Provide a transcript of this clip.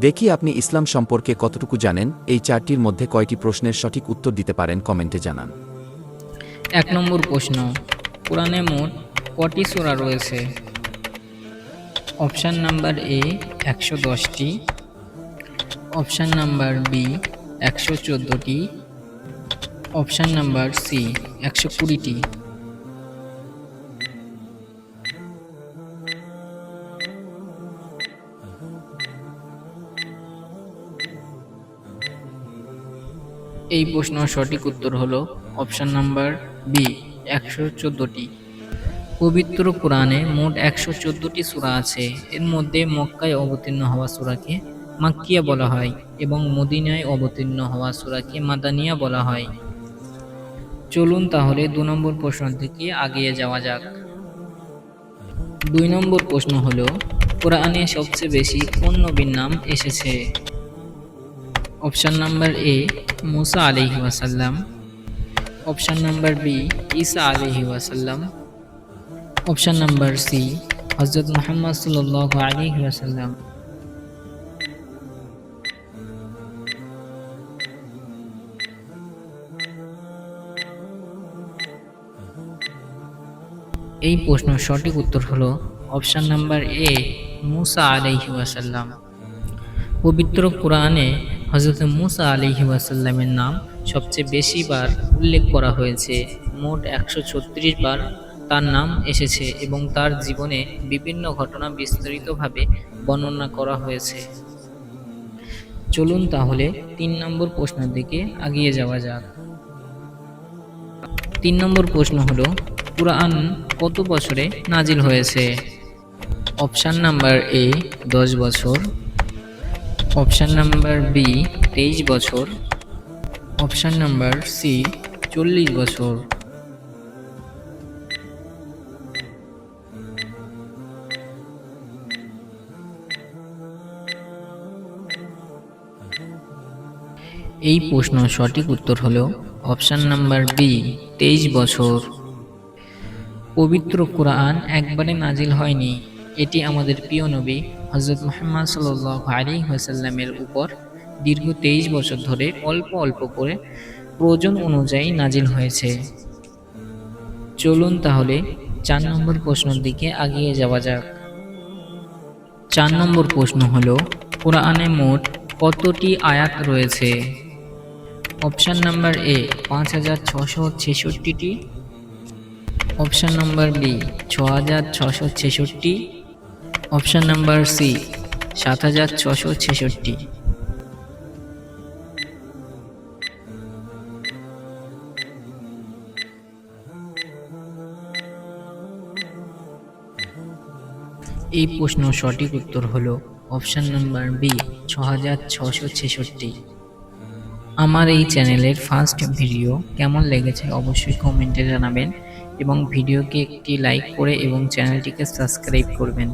দেখি আপনি ইসলাম সম্পর্কে কতটুকু জানেন। এই চারটির মধ্যে কয়টি প্রশ্নের সঠিক উত্তর দিতে পারেন কমেন্টে জানান। ১ নম্বর প্রশ্ন, কোরআনে মোট কটি সূরা রয়েছে? অপশান নাম্বার এ ১১০টি, অপশান নাম্বার বি ১১৪টি, অপশান নাম্বার সি ১২০টি। এই প্রশ্নের সঠিক উত্তর হলো অপশান নাম্বার বি ১১৪টি। পবিত্র কোরআনে মোট ১১৪টি সূরা আছে। এর মধ্যে মক্কায় অবতীর্ণ হওয়া সূরাকে মাক্কিয়া বলা হয় এবং মদিনায় অবতীর্ণ হওয়া সূরাকে মাদানিয়া বলা হয়। চলুন তাহলে ২ নম্বর প্রশ্ন থেকে এগিয়ে যাওয়া যাক। ২ নম্বর প্রশ্ন হলো, কোরআনে সবচেয়ে বেশি কোন নবীর নাম এসেছে? অপশান নাম্বার এ মুসা আলাইহি ওয়াসাল্লাম, অপশান নাম্বার বি ঈসা আলাইহি ওয়াসাল্লাম, অপশান নাম্বার সি হযরত মুহাম্মদ সাল্লাল্লাহু আলাইহি ওয়াসাল্লাম। এই প্রশ্নের সঠিক উত্তর হলো অপশান নাম্বার এ মুসা আলাইহি ওয়াসাল্লাম। পবিত্র কোরআনে হযরত মুসা আলাইহি ওয়াসাল্লামের নাম সবচেয়ে বেশি বার উল্লেখ করা হয়েছে। মোট ১৩৬ বার তার নাম এসেছে এবং তার জীবনে বিভিন্ন ঘটনা বিস্তারিতভাবে বর্ণনা করা হয়েছে। চলুন তাহলে ৩ নম্বর প্রশ্নের দিকে এগিয়ে যাওয়া যাক। ৩ নম্বর প্রশ্ন হলো, কুরআন কত বছরে নাজিল হয়েছে? অপশান নাম্বার এ ১০ বছর, অপশান নাম্বার বি ২৩ বছর, অপশান নাম্বার সি ৪০ বছর। এই প্রশ্নের সঠিক উত্তর হলো অপশান নাম্বার বি ২৩ বছর। পবিত্র কোরআন একবারে নাজিল হয়নি। এটি আমাদের প্রিয় নবী হযরত মুহাম্মদ সাল্লাল্লাহু আলাইহি ওয়াসাল্লামের উপর দীর্ঘ ২৩ বছর ধরে অল্প অল্প করে প্রয়োজন অনুযায়ী নাজিল হয়েছে। চলুন তাহলে ৪ নম্বর প্রশ্নের দিকে এগিয়ে যাওয়া যাক। ৪ নম্বর প্রশ্ন হলো, কোরআনে মোট কতটি আয়াত রয়েছে? অপশান নাম্বার এ ৫৬৬৬টি, option number B ৬৬৬৬, option number C ৭৬৬৬। এই প্রশ্নের সঠিক উত্তর হলো অপশান নাম্বার বি ৬৬৬৬। আমার এই চ্যানেলের ফার্স্ট ভিডিও কেমন লেগেছে অবশ্যই কমেন্টে জানাবেন এবং ভিডিওকে একটি লাইক করে এবং চ্যানেলটিকে সাবস্ক্রাইব করবেন।